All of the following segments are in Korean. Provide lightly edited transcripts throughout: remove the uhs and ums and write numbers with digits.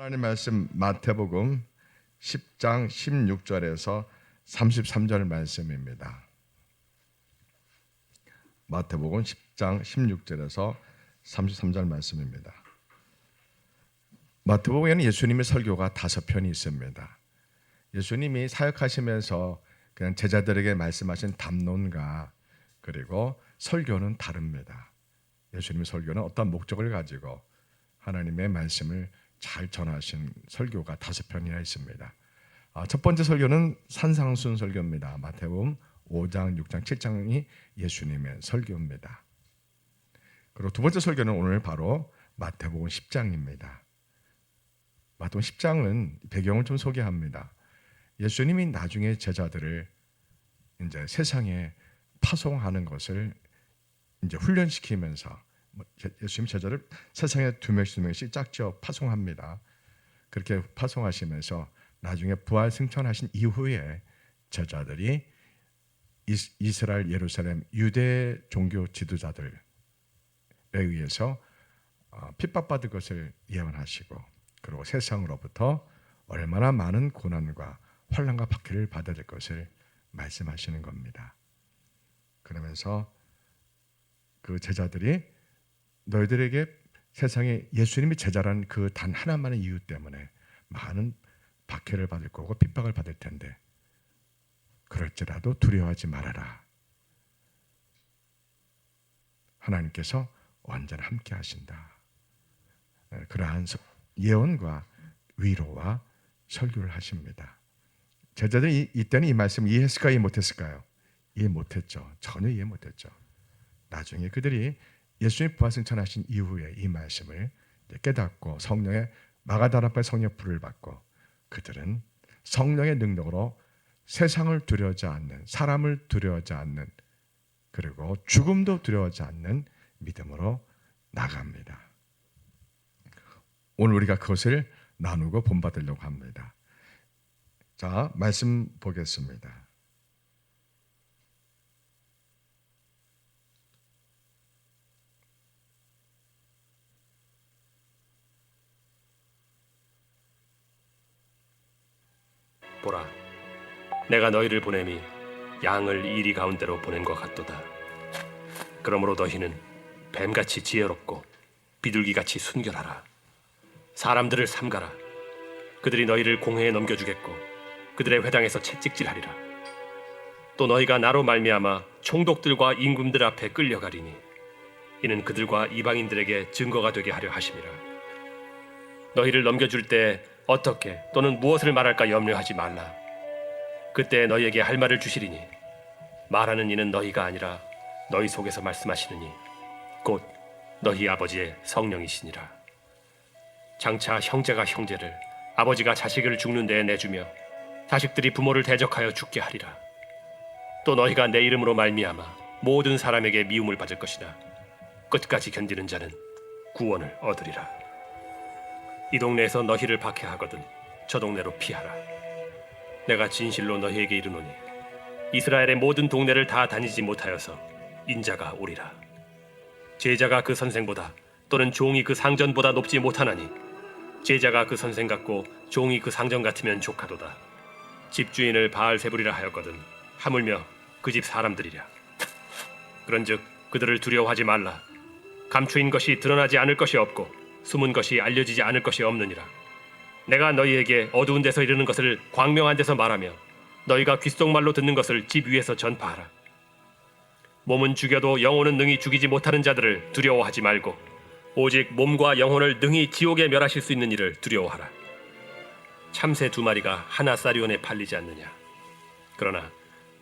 하나님 말씀 마태복음 10장 16절에서 33절 말씀입니다. 마태복음 10장 16절에서 33절 말씀입니다. 마태복음에는 예수님의 설교가 5편이 있습니다. 예수님이 사역하시면서 그냥 제자들에게 말씀하신 담론과 그리고 설교는 다릅니다. 예수님의 설교는 어떤 목적을 가지고 하나님의 말씀을 잘 전하신 설교가 5편이나 있습니다. 첫 번째 설교는 산상순 설교입니다. 마태복음 5장, 6장, 7장이 예수님의 설교입니다. 그리고 두 번째 설교는 오늘 바로 마태복음 10장입니다. 마태복음 10장은 배경을 좀 소개합니다. 예수님이 나중에 제자들을 이제 세상에 파송하는 것을 이제 훈련시키면서 예수님 제자를 세상에 2명씩 짝지어 파송합니다. 그렇게 파송하시면서 나중에 부활 승천하신 이후에 제자들이 이스라엘, 예루살렘, 유대 종교 지도자들에 의해서 핍박받을 것을 예언하시고 그리고 세상으로부터 얼마나 많은 고난과 환난과 박해를 받아야 될 것을 말씀하시는 겁니다. 그러면서 그 제자들이 너희들에게 세상에 예수님이 제자라는 그 단 하나만의 이유 때문에 많은 박해를 받을 거고 핍박을 받을 텐데 그럴지라도 두려워하지 말아라. 하나님께서 언제나 함께 하신다. 그러한 예언과 위로와 설교를 하십니다. 제자들이 이때는 이 말씀을 이해했을까요? 이해 못했을까요? 이해 못했죠. 전혀 이해 못했죠. 나중에 그들이 예수님 부활승천하신 이후에 이 말씀을 깨닫고 성령의 마가다락발 성령의 불을 받고 그들은 성령의 능력으로 세상을 두려워하지 않는, 사람을 두려워하지 않는, 그리고 죽음도 두려워하지 않는 믿음으로 나갑니다. 오늘 우리가 그것을 나누고 본받으려고 합니다. 자, 말씀 보겠습니다. 보라, 내가 너희를 보냄이 양을 이리 가운데로 보낸 것 같도다. 그러므로 너희는 뱀같이 지혜롭고 비둘기같이 순결하라. 사람들을 삼가라. 그들이 너희를 공회에 넘겨주겠고 그들의 회당에서 채찍질하리라. 또 너희가 나로 말미암아 총독들과 임금들 앞에 끌려가리니 이는 그들과 이방인들에게 증거가 되게 하려 하심이라. 너희를 넘겨줄 때 어떻게 또는 무엇을 말할까 염려하지 말라. 그때 너희에게 할 말을 주시리니 말하는 이는 너희가 아니라 너희 속에서 말씀하시느니 곧 너희 아버지의 성령이시니라. 장차 형제가 형제를, 아버지가 자식을 죽는 데에 내주며 자식들이 부모를 대적하여 죽게 하리라. 또 너희가 내 이름으로 말미암아 모든 사람에게 미움을 받을 것이나 끝까지 견디는 자는 구원을 얻으리라. 이 동네에서 너희를 박해하거든 저 동네로 피하라. 내가 진실로 너희에게 이르노니 이스라엘의 모든 동네를 다 다니지 못하여서 인자가 오리라. 제자가 그 선생보다 또는 종이 그 상전보다 높지 못하나니 제자가 그 선생 같고 종이 그 상전 같으면 족하도다. 집주인을 바알세불이라 하였거든 하물며 그 집 사람들이랴. 그런즉 그들을 두려워하지 말라. 감추인 것이 드러나지 않을 것이 없고 숨은 것이 알려지지 않을 것이 없느니라. 내가 너희에게 어두운 데서 이르는 것을 광명한 데서 말하며 너희가 귓속말로 듣는 것을 집 위에서 전파하라. 몸은 죽여도 영혼은 능히 죽이지 못하는 자들을 두려워하지 말고 오직 몸과 영혼을 능히 지옥에 멸하실 수 있는 이를 두려워하라. 참새 2마리가 하나 쌀이온에 팔리지 않느냐. 그러나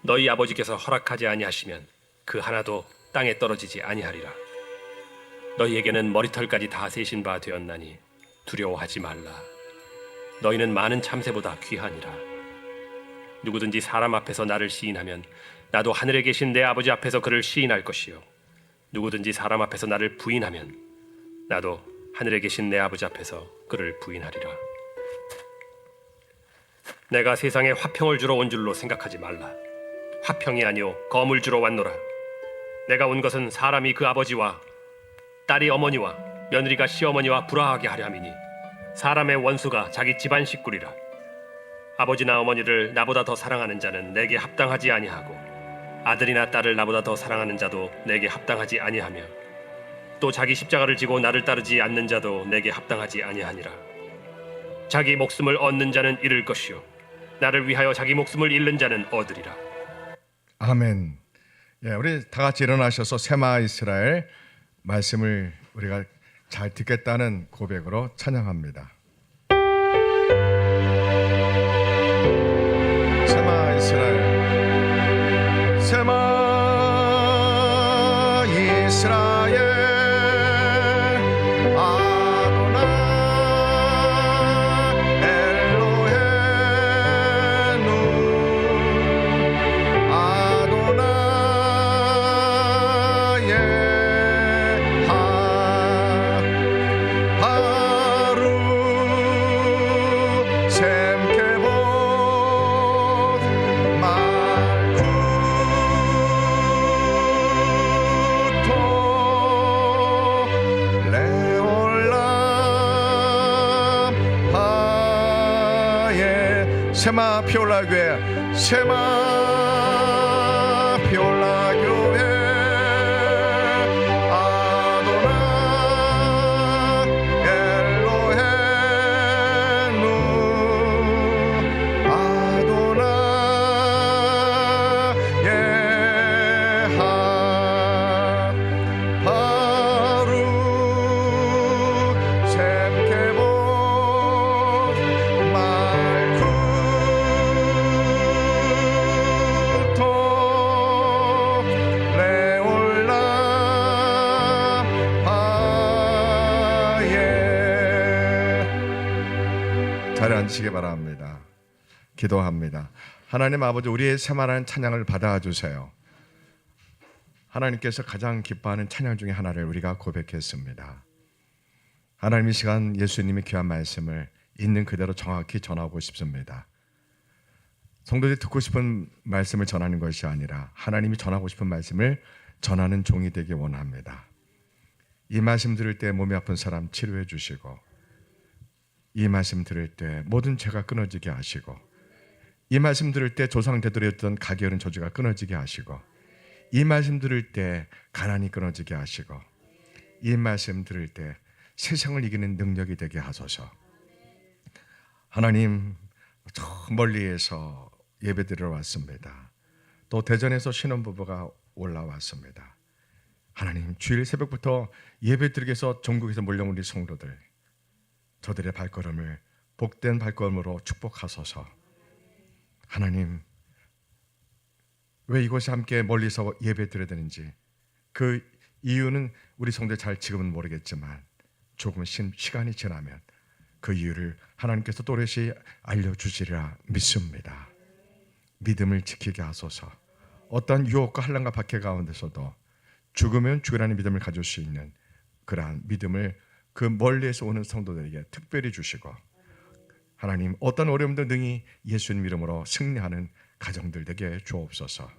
너희 아버지께서 허락하지 아니하시면 그 하나도 땅에 떨어지지 아니하리라. 너희에게는 머리털까지 다 세신 바 되었나니 두려워하지 말라. 너희는 많은 참새보다 귀하니라. 누구든지 사람 앞에서 나를 시인하면 나도 하늘에 계신 내 아버지 앞에서 그를 시인할 것이요 누구든지 사람 앞에서 나를 부인하면 나도 하늘에 계신 내 아버지 앞에서 그를 부인하리라. 내가 세상에 화평을 주러 온 줄로 생각하지 말라. 화평이 아니요 검을 주러 왔노라. 내가 온 것은 사람이 그 아버지와 딸이 어머니와 며느리가 시어머니와 불화하게 하려 함이니 사람의 원수가 자기 집안 식구리라. 아버지나 어머니를 나보다 더 사랑하는 자는 내게 합당하지 아니하고 아들이나 딸을 나보다 더 사랑하는 자도 내게 합당하지 아니하며 또 자기 십자가를 지고 나를 따르지 않는 자도 내게 합당하지 아니하니라. 자기 목숨을 얻는 자는 잃을 것이요 나를 위하여 자기 목숨을 잃는 자는 얻으리라. 아멘. 예, 우리 다 같이 일어나셔서 세마 이스라엘 말씀을 우리가 잘 듣겠다는 고백으로 찬양합니다. 세마 이스라엘, 세마 이스라엘, 아도나 엘로헤누, 아도나 예하 바루 셈케봇 말쿠토 레올람 바예. 세마 피올라 교회, 세마 피올라 교회, 아도나 엘로헤누, 아도나 예하 바루 셈케봇 말쿠토 레올람 바예. 자리에 앉으시기 바랍니다. 기도합니다. 하나님 아버지, 우리의 세마라는 찬양을 받아주세요. 하나님께서 가장 기뻐하는 찬양 중에 하나를 우리가 고백했습니다. 하나님, 이 시간 예수님의 귀한 말씀을 있는 그대로 정확히 전하고 싶습니다. 성도들이 듣고 싶은 말씀을 전하는 것이 아니라 하나님이 전하고 싶은 말씀을 전하는 종이 되기 원합니다. 이 말씀 들을 때 몸이 아픈 사람 치료해 주시고, 이 말씀 들을 때 모든 죄가 끊어지게 하시고, 이 말씀 들을 때 조상 되돌렸던 가게어른 저주가 끊어지게 하시고, 이 말씀 들을 때 가난이 끊어지게 하시고, 이 말씀 들을 때 세상을 이기는 능력이 되게 하소서. 하나님, 저 멀리에서 예배드리러 왔습니다. 또 대전에서 신혼부부가 올라왔습니다. 하나님, 주일 새벽부터 예배드리기 위해서 전국에서 몰려온 우리 성도들, 저들의 발걸음을 복된 발걸음으로 축복하소서. 하나님, 왜 이곳에 함께 멀리서 예배드려야 되는지 그 이유는 우리 성도들 잘 지금은 모르겠지만 조금 시간이 지나면 그 이유를 하나님께서 또렷이 알려주시리라 믿습니다. 믿음을 지키게 하소서. 어떠한 유혹과 환난과 박해 가운데서도 죽으면 죽으라는 믿음을 가질 수 있는 그러한 믿음을 그 멀리에서 오는 성도들에게 특별히 주시고, 하나님, 어떤 어려움도 능히 예수님 이름으로 승리하는 가정들 되게 주옵소서.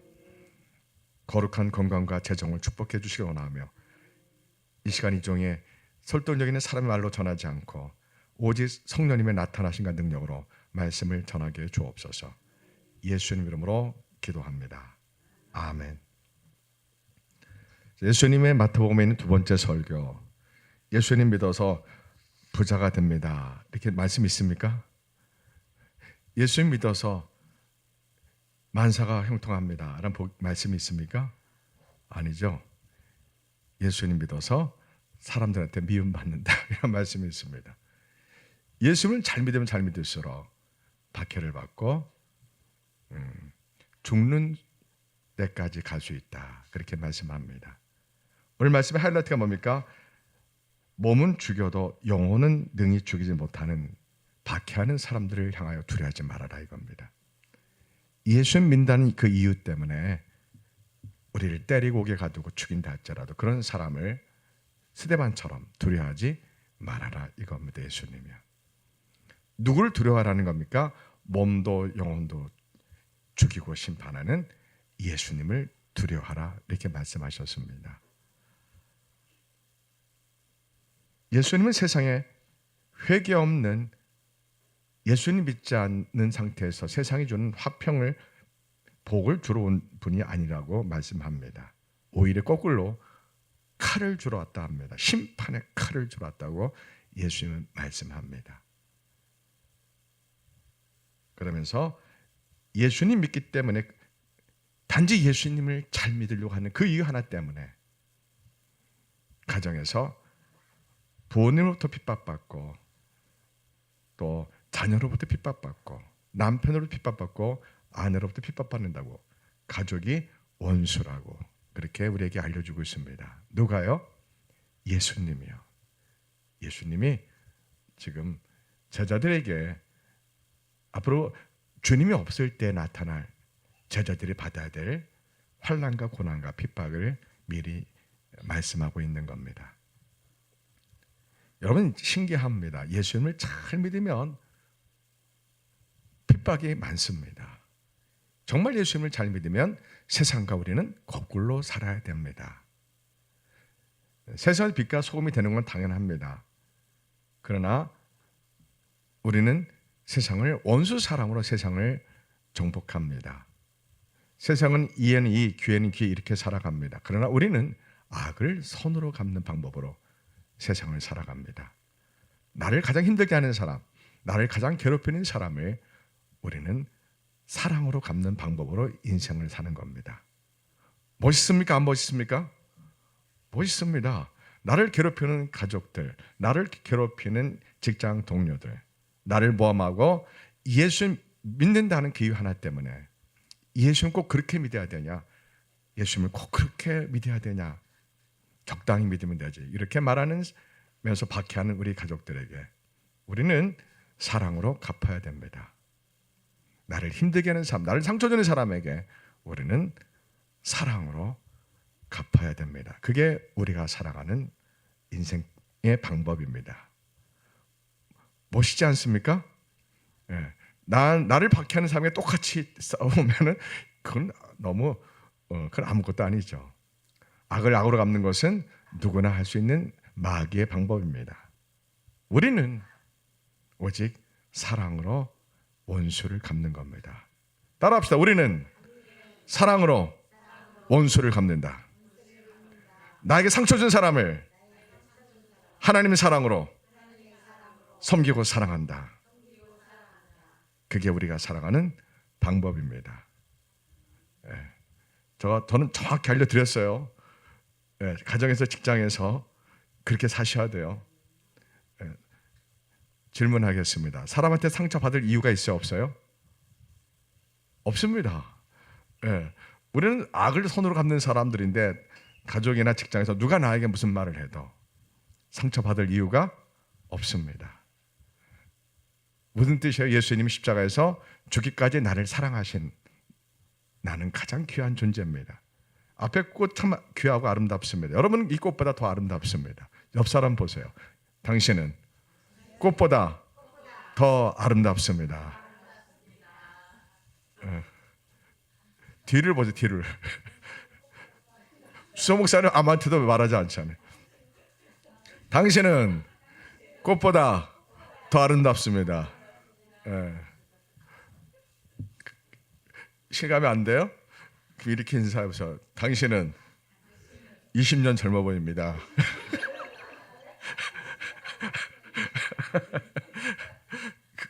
거룩한 건강과 재정을 축복해 주시기 원하며, 이 시간 이 중에 설득력 있는 사람의 말로 전하지 않고 오직 성령님의 나타나심과 능력으로 말씀을 전하게 주옵소서. 예수님 이름으로 기도합니다. 아멘. 예수님의 마태복음에 있는 두 번째 설교, 예수님 믿어서 부자가 됩니다, 이렇게 말씀 있습니까? 예수님 믿어서 만사가 형통합니다 라는 말씀이 있습니까? 아니죠. 예수님 믿어서 사람들한테 미움받는다 이런 말씀이 있습니다. 예수님을 잘 믿으면 잘 믿을수록 박해를 받고 죽는 데까지 갈 수 있다, 그렇게 말씀합니다. 오늘 말씀의 하이라이트가 뭡니까? 몸은 죽여도 영혼은 능히 죽이지 못하는 박해하는 사람들을 향하여 두려워하지 말아라, 이겁니다. 예수님 믿는다는 그 이유 때문에 우리를 때리고 오게 가두고 죽인다 할지라도 그런 사람을 스데반처럼 두려워하지 말아라, 이겁니다. 예수님이요. 누구를 두려워하라는 겁니까? 몸도 영혼도 죽이고 심판하는 예수님을 두려워하라, 이렇게 말씀하셨습니다. 예수님은 세상에 회개 없는 예수님 믿지 않는 상태에서 세상이 주는 화평을 복을 주러 온 분이 아니라고 말씀합니다. 오히려 거꾸로 칼을 주러 왔다 합니다. 심판의 칼을 주러 왔다고 예수님은 말씀합니다. 그러면서 예수님 믿기 때문에 단지 예수님을 잘 믿으려고 하는 그 이유 하나 때문에 가정에서 부모님으로부터 핍박받고 또 자녀로부터 핍박받고 남편으로부터 핍박받고 아내로부터 핍박받는다고 가족이 원수라고 그렇게 우리에게 알려주고 있습니다. 누가요? 예수님이요. 예수님이 지금 제자들에게 앞으로 주님이 없을 때 나타날 제자들이 받아야 될 환난과 고난과 핍박을 미리 말씀하고 있는 겁니다. 여러분 신기합니다. 예수님을 잘 믿으면 핍박이 많습니다. 정말 예수님을 잘 믿으면 세상과 우리는 거꾸로 살아야 됩니다. 세상의 빛과 소금이 되는 건 당연합니다. 그러나 우리는 세상을 원수 사랑으로 세상을 정복합니다. 세상은 이에는 이, 귀에는 귀 이렇게 살아갑니다. 그러나 우리는 악을 손으로 갚는 방법으로 세상을 살아갑니다. 나를 가장 힘들게 하는 사람, 나를 가장 괴롭히는 사람을 우리는 사랑으로 갚는 방법으로 인생을 사는 겁니다. 멋있습니까? 안 멋있습니까? 멋있습니다. 나를 괴롭히는 가족들, 나를 괴롭히는 직장 동료들, 나를 모함하고 예수 믿는다는 그 이유 하나 때문에 예수님 꼭 그렇게 믿어야 되냐? 예수님을 꼭 그렇게 믿어야 되냐? 적당히 믿으면 되지. 이렇게 말하면서 박해하는 우리 가족들에게 우리는 사랑으로 갚아야 됩니다. 나를 힘들게 하는 사람, 나를 상처 주는 사람에게 우리는 사랑으로 갚아야 됩니다. 그게 우리가 살아가는 인생의 방법입니다. 멋있지 않습니까? 예. 나를 박해하는 사람이 똑같이 싸우면은 그건 너무 그건 아무것도 아니죠. 악을 악으로 갚는 것은 누구나 할 수 있는 마귀의 방법입니다. 우리는 오직 사랑으로 원수를 갚는 겁니다. 따라합시다. 우리는 사랑으로 원수를 갚는다. 나에게 상처 준 사람을 하나님의 사랑으로 섬기고 사랑한다. 그게 우리가 살아가는 방법입니다. 저는 정확히 알려드렸어요. 가정에서 직장에서 그렇게 사셔야 돼요. 질문하겠습니다. 사람한테 상처받을 이유가 있어요? 없어요? 없습니다. 우리는 악을 손으로 갚는 사람들인데 가족이나 직장에서 누가 나에게 무슨 말을 해도 상처받을 이유가 없습니다. 무슨 뜻이에요? 예수님이 십자가에서 죽기까지 나를 사랑하신 나는 가장 귀한 존재입니다. 앞에 꽃 참 귀하고 아름답습니다. 여러분 이 꽃보다 더 아름답습니다. 옆 사람 보세요. 당신은 꽃보다 더 아름답습니다. 뒤를 보세요. 뒤를. 수호 목사는 아무한테도 말하지 않잖아요. 당신은 꽃보다 더 아름답습니다. 실감이 안 돼요? 이렇게 인사해보세요. 당신은 20년 젊어 보입니다.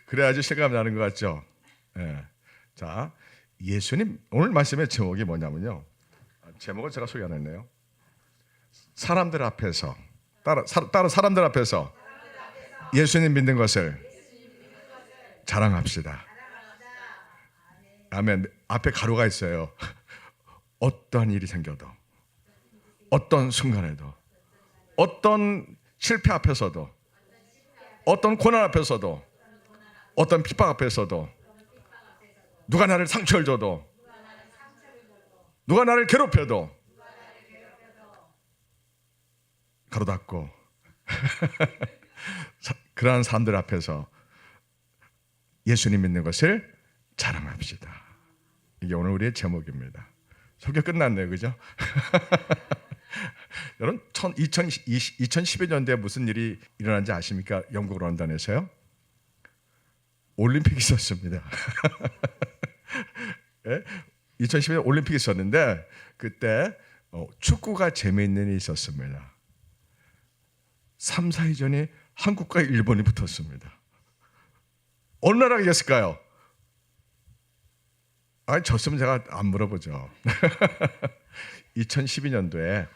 그래야지 실감이 나는 것 같죠? 자, 예수님 오늘 말씀의 제목이 뭐냐면요. 제목을 제가 소개 안 했네요. 사람들 앞에서 따로 사람들 앞에서 예수님 믿는 것을 자랑합시다. 아멘. 앞에 가로가 있어요. 어떠한 일이 생겨도, 어떤 순간에도, 어떤 실패 앞에서도, 어떤 고난 앞에서도, 어떤 핍박 앞에서도, 누가 나를 상처를 줘도, 누가 나를 괴롭혀도 가로 닫고 그러한 사람들 앞에서 예수님 믿는 것을 자랑합시다. 이게 오늘 우리의 제목입니다. 설교 끝났네요, 그죠? 여러분 2012년도에 무슨 일이 일어난지 아십니까? 영국 런던에서요. 올림픽이 있었습니다. 예? 2012년 올림픽이 있었는데 그때 축구가 재미있는 일이 있었습니다. 3, 4위전이 한국과 일본이 붙었습니다. 어느 나라가 이겼을까요? 아니, 졌으면 제가 안 물어보죠. 2012년도에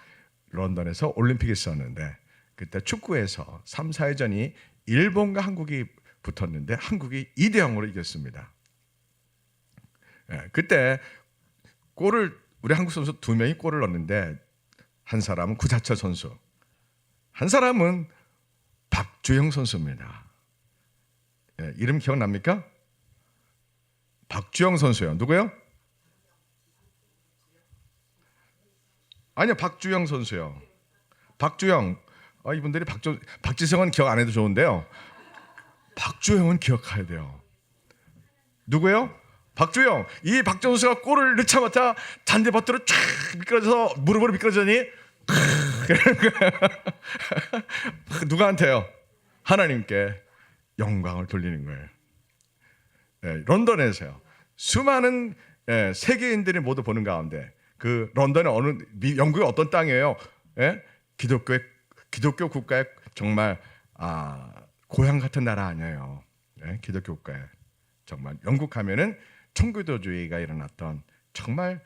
런던에서 올림픽이 있었는데 그때 축구에서 3, 4위전이 일본과 한국이 붙었는데 한국이 2대0으로 이겼습니다. 그때 우리 한국 선수 2명이 골을 넣었는데 한 사람은 구자철 선수, 한 사람은 박주영 선수입니다. 이름 기억납니까? 박주영 선수요. 누구요? 아니요, 박주영 선수요. 박주영. 이분들이 박지성은 기억 안 해도 좋은데요. 박주영은 기억해야 돼요. 누구요? 박주영. 이 박주영 선수가 골을 넣자마자 잔디밭으로 쫙 미끄러져서 무릎으로 미끄러지니 누구한테요? 하나님께 영광을 돌리는 거예요. 런던에서요. 수많은 세계인들이 모두 보는 가운데 그 런던의 영국의 어떤 땅이에요? 기독교 국가의 정말 고향 같은 나라 아니에요. 기독교 국가에 정말 영국 하면은 청교도주의가 일어났던 정말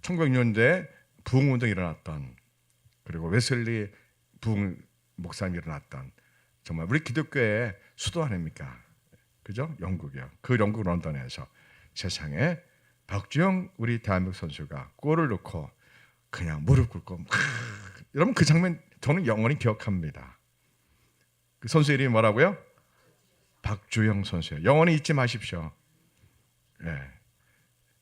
1900년대에 부흥운동이 일어났던 그리고 웨슬리 부흥 목사님이 일어났던 정말 우리 기독교의 수도 아닙니까? 그죠? 영국이요. 그 영국 런던에서 세상에 박주영 우리 대한민국 선수가 골을 넣고 그냥 무릎 꿇고 여러분 그 장면 저는 영원히 기억합니다. 그 선수 이름이 뭐라고요? 박주영 선수예요. 영원히 잊지 마십시오.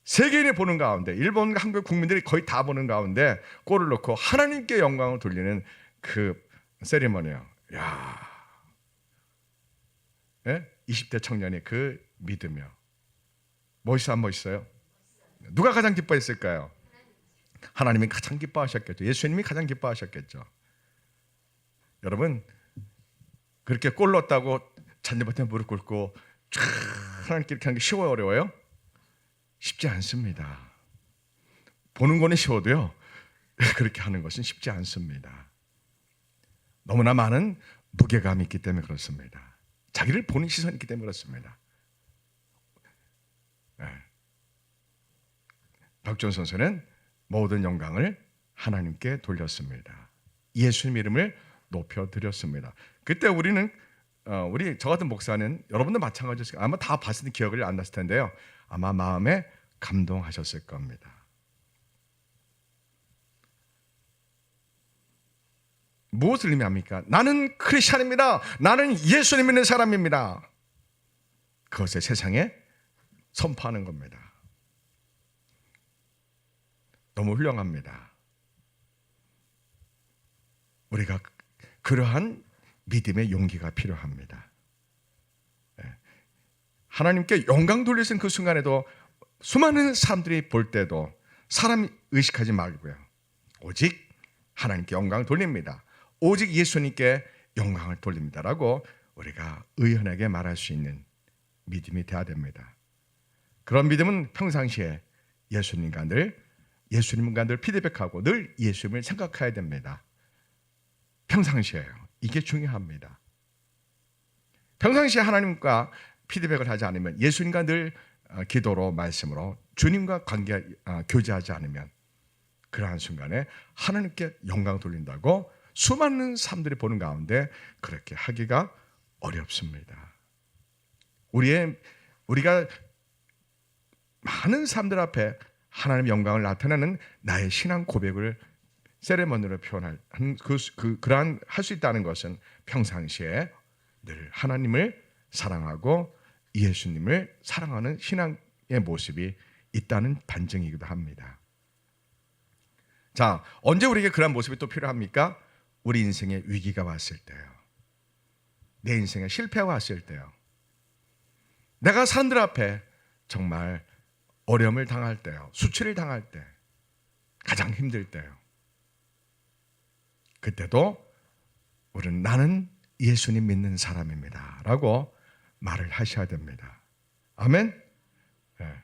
세계인이 보는 가운데 일본과 한국 국민들이 거의 다 보는 가운데 골을 넣고 하나님께 영광을 돌리는 그 세리머니예요. 야, 20대 청년이 그 믿으며 멋있어 안 멋있어요? 누가 가장 기뻐했을까요? 하나님이 가장 기뻐하셨겠죠. 예수님이 가장 기뻐하셨겠죠. 여러분 그렇게 골 넣었다고 잔디밭에 무릎 꿇고 쫙 하나님께 이렇게 하는 게 쉬워요, 어려워요? 쉽지 않습니다. 보는 거는 쉬워도요 그렇게 하는 것은 쉽지 않습니다. 너무나 많은 무게감이 있기 때문에 그렇습니다. 자기를 보는 시선이 있기 때문에 그렇습니다. 박주영 선수는 모든 영광을 하나님께 돌렸습니다. 예수님 이름을 높여드렸습니다. 그때 우리는 저 같은 목사는 여러분도 마찬가지였어요. 아마 다 봤을 기억을 안 났을 텐데요. 아마 마음에 감동하셨을 겁니다. 무엇을 의미합니까? 나는 크리스찬입니다. 나는 예수님 믿는 사람입니다. 그것을 세상에 선포하는 겁니다. 너무 훌륭합니다. 우리가 그러한 믿음의 용기가 필요합니다. 하나님께 영광 돌리신 그 순간에도 수많은 사람들이 볼 때도 사람 의식하지 말고요. 오직 하나님께 영광을 돌립니다. 오직 예수님께 영광을 돌립니다라고 우리가 의연하게 말할 수 있는 믿음이 돼야 됩니다. 그런 믿음은 평상시에 예수님과 늘 피드백하고 늘 예수님을 생각해야 됩니다. 평상시에요. 이게 중요합니다. 평상시에 하나님과 피드백을 하지 않으면 예수님과 늘 기도로 말씀으로 주님과 교제하지 않으면 그러한 순간에 하나님께 영광 돌린다고 수많은 사람들이 보는 가운데 그렇게 하기가 어렵습니다. 우리가 많은 사람들 앞에 하나님의 영광을 나타내는 나의 신앙 고백을 세레머니로 표현할 그러한 할 수 있다는 것은 평상시에 늘 하나님을 사랑하고 예수님을 사랑하는 신앙의 모습이 있다는 반증이기도 합니다. 자, 언제 우리에게 그런 모습이 또 필요합니까? 우리 인생에 위기가 왔을 때요. 내 인생에 실패가 왔을 때요. 내가 사람들 앞에 정말 어려움을 당할 때요. 수치를 당할 때, 가장 힘들 때요. 그때도 우리는 나는 예수님 믿는 사람입니다 라고 말을 하셔야 됩니다. 아멘. 네.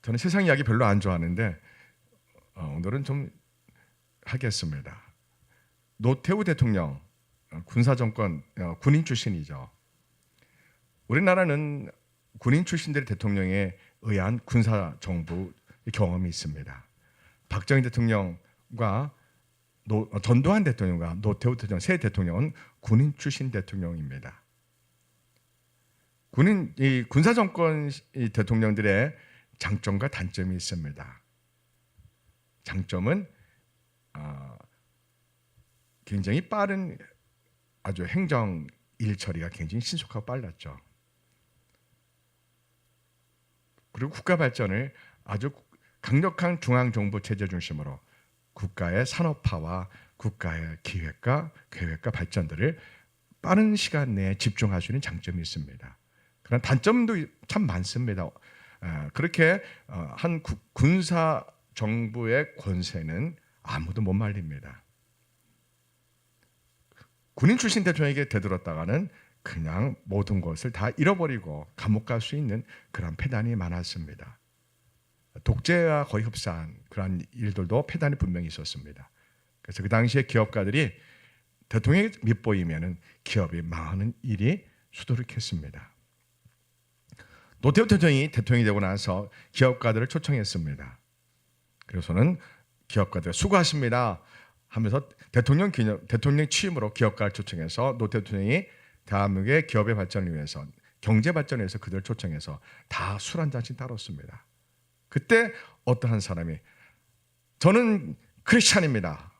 저는 세상 이야기 별로 안 좋아하는데 오늘은 좀 하겠습니다. 노태우 대통령 군사정권 군인 출신이죠. 우리나라는 군인 출신들의 대통령에 의한 군사정부 경험이 있습니다. 박정희 대통령과 전두환 대통령과 노태우 대통령 세 대통령은 군인 출신 대통령입니다. 이 군사정권 대통령들의 장점과 단점이 있습니다. 장점은 굉장히 빠른 아주 행정 일 처리가 굉장히 신속하고 빨랐죠. 그리고 국가 발전을 아주 강력한 중앙정부 체제 중심으로 국가의 산업화와 국가의 기획과 계획과 발전들을 빠른 시간 내에 집중할 수 있는 장점이 있습니다. 그런 단점도 참 많습니다. 그렇게 한 군사 정부의 권세는 아무도 못 말립니다. 군인 출신 대통령에게 되들었다가는 그냥 모든 것을 다 잃어버리고 감옥 갈 수 있는 그런 폐단이 많았습니다. 독재와 거의 흡사한 그런 일들도 폐단이 분명히 있었습니다. 그래서 그 당시에 기업가들이 대통령이 밉보이면 기업이 망하는 일이 수두룩했습니다. 노태우 대통령이 되고 나서 기업가들을 초청했습니다. 그래서는 기업가들 수고하십니다 하면서 대통령 취임으로 기업가를 초청해서 노태우 대통령이 대한민국의 기업의 발전을 위해서 경제 발전을 위해서 그들을 초청해서 다 술 한 잔씩 따랐습니다. 그때 어떠한 사람이 저는 크리스찬입니다.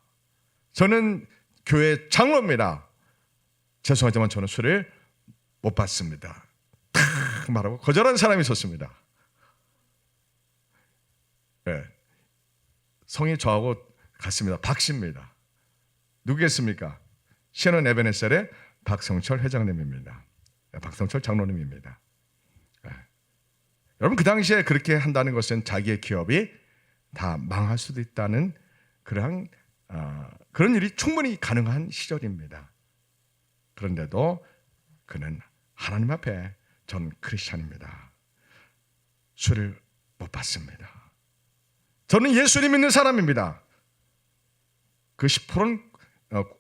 저는 교회 장로입니다. 죄송하지만 저는 술을 못 받습니다. 탁 말하고 거절한 사람이 있었습니다. 네. 성이 저하고 같습니다. 박씨입니다. 누구겠습니까? 시애논 에베네셀의 박성철 회장님입니다. 박성철 장로님입니다. 네. 여러분 그 당시에 그렇게 한다는 것은 자기의 기업이 다 망할 수도 있다는 그런 일이 충분히 가능한 시절입니다. 그런데도 그는 하나님 앞에 전 크리스찬입니다. 술을 못 받습니다. 저는 예수님 믿는 사람입니다. 그 10%는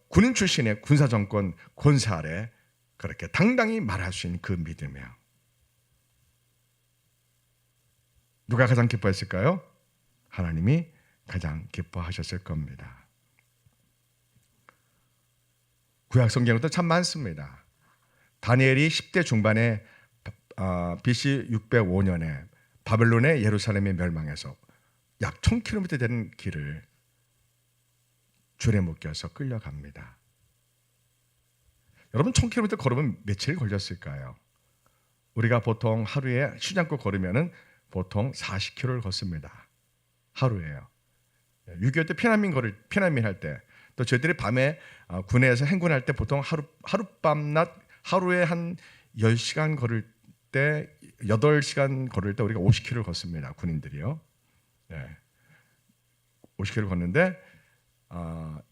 군인 출신의 군사정권 권세 아래 그렇게 당당히 말할 수 있는 그 믿음이에요. 누가 가장 기뻐했을까요? 하나님이 가장 기뻐하셨을 겁니다. 구약 성경에도 참 많습니다. 다니엘이 10대 중반에 BC 605년에 바벨론의 예루살렘이 멸망해서 약 1000km 되는 길을 줄에 묶여서 끌려갑니다. 여러분 1000km 걸으면 며칠 걸렸을까요? 우리가 보통 하루에 쉬지 않고 걸으면 보통 40km를 걷습니다. 하루에요. 6.25 때 피난민 할 때, 또 저희들이 밤에 군에서 행군할 때 보통 하룻밤낮 하루에 한 10시간 걸을 때 8시간 걸을 때 우리가 50km를 걷습니다. 군인들이요. 네. 50km 걷는데